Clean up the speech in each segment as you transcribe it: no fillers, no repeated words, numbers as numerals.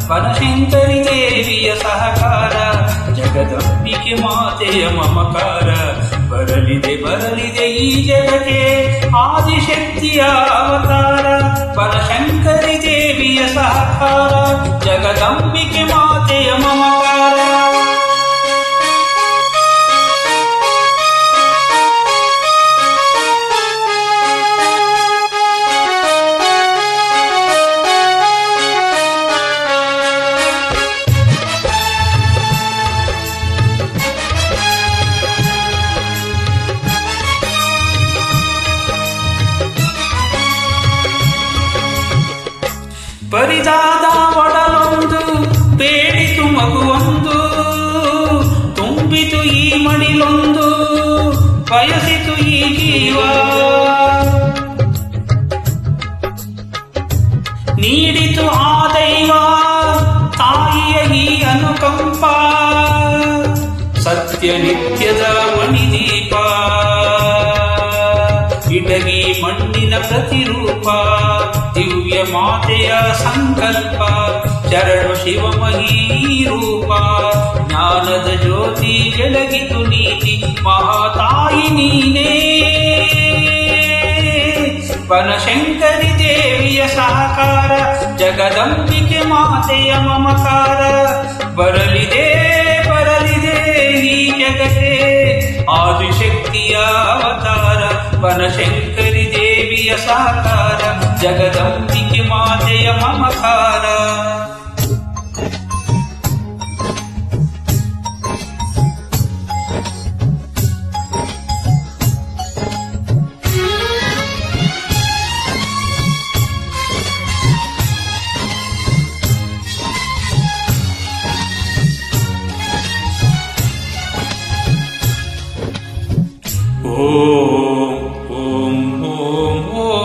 ಬನಶಂಕರಿ ದೇವಿಯ ಸಹಕಾರ, ಜಗದಂಬಿಕೆ ಮಾತೆಯ ಮಮಕಾರ. ಬರಲಿದೆ ಈ ಜಗಕ್ಕೆ ಆದಿಶಕ್ತಿಯ ಅವತಾರ. ಬನಶಂಕರಿ ದೇವಿಯ ಸಹಕಾರ, ಜಗದಂಬಿಕೆ ಮಾತೆಯ ಮಮಕಾರ. ಬರಿದಾದ ಒಡಲೊಂದು ಬೇಡಿತು ಮಗುವೊಂದು, ತುಂಬಿತು ಈ ಮಡಿಲೊಂದು ಬಯಸಿತು ಈ ಜೀವ. ನೀಡಿತು ಆ ದೈವ ತಾಯಿಯ ಈ ಅನುಕಂಪ, ಸತ್ಯ ನಿತ್ಯದ ಮಣಿದೀಪ. ಇಟಗಿ ಮಣ್ಣಿನ ಪ್ರತಿರೂಪ, ದಿವ್ಯ ಮಾತೆಯ ಸಂಕಲ್ಪ. ಶರಣು ಶಿವಮಹೀ ರೂಪ, ಜ್ಞಾನದ ಜ್ಯೋತಿ ಬೆಳಗಿತು ನೀತಿ. ಮಹಾತಾಯಿ ನೀನೇ, ಬನಶಂಕರಿ ದೇವಿಯ ಸಹಕಾರ, ಜಗದಂಬಿಕೆ ಮಾತೆಯ ಮಮಕಾರ. ಬರಲಿದೆ ಈ ಜಗಕ್ಕೆ ಆದಿಶಕ್ತಿಯ ಅವತಾರ. ಬನಶಂಕರಿ ದೇವಿಯ ಸಹಕಾರ, ಜಗದಂಬಿಕೆ ಮಾತೆಯ ಮಮಕಾರ. ಓಂ ಓಂ ಓಂ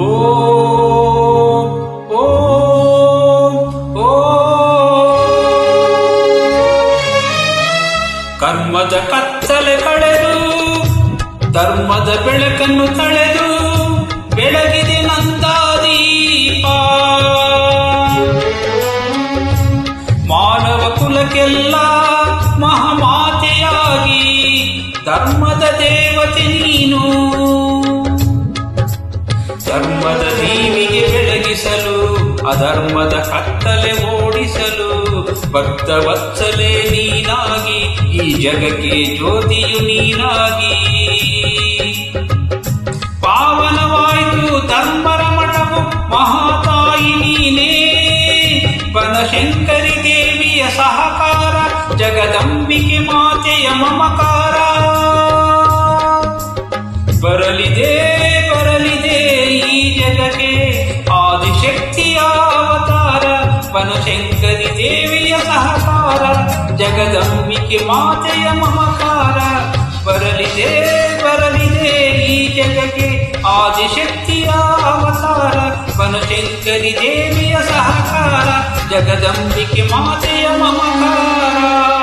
ಓಂ ಓಂ ಓಂ. ಕರ್ಮದ ಕತ್ತಲೆ ಕಳೆದು ಧರ್ಮದ ಬೆಳಕನ್ನು ತಳೆದು ಬೆಳಗಿದೆ ನಂದಾದೀಪ. ಮಾನವ ಕುಲಕ್ಕೆಲ್ಲ ಮಹಾಮಾತೆಯಾಗಿ ಧರ್ಮದ ದೇವತೆ ನೀನು. ಧರ್ಮದ ದೀವಿಗೆ ಬೆಳಗಿಸಲು ಅಧರ್ಮದ ಕತ್ತಲೆ ಓಡಿಸಲು ಭಕ್ತ ವತ್ಸಲೆ ನೀನಾಗಿ ಈ ಜಗಕ್ಕೆ ಜ್ಯೋತಿಯು ನೀನಾಗಿ. ಪಾವನವಾಯಿತು ಧರ್ಮರ ಮಠವು ಮಹಾತಾಯಿ ನೀನೇ. ಬನಶಂಕರಿ ದೇವಿಯ ಸಹಕಾರ, ಜಗದಂಬಿಕೆ ಮಾತೆಯ ಮಮಕಾರ. ಬರಲಿದೆ ಈ ಜಗಕ್ಕೆ ಆದಿಶಕ್ತಿಯ ಅವತಾರ. ಬನಶಂಕರಿ ದೇವಿಯ ಸಹಕಾರ, ಜಗದಂಬಿಕೆ ಮಾತೆಯ ಮಮಕಾರ. ಬರಲಿದೆ ಈ ಜಗಕ್ಕೆ ಆದಿಶಕ್ತಿಯ ಅವತಾರ. ಬನಶಂಕರಿ ದೇವಿಯ ಸಹಕಾರ, ಜಗದಂಬಿಕೆ ಮಾತೆಯ ಮಮಕಾರ.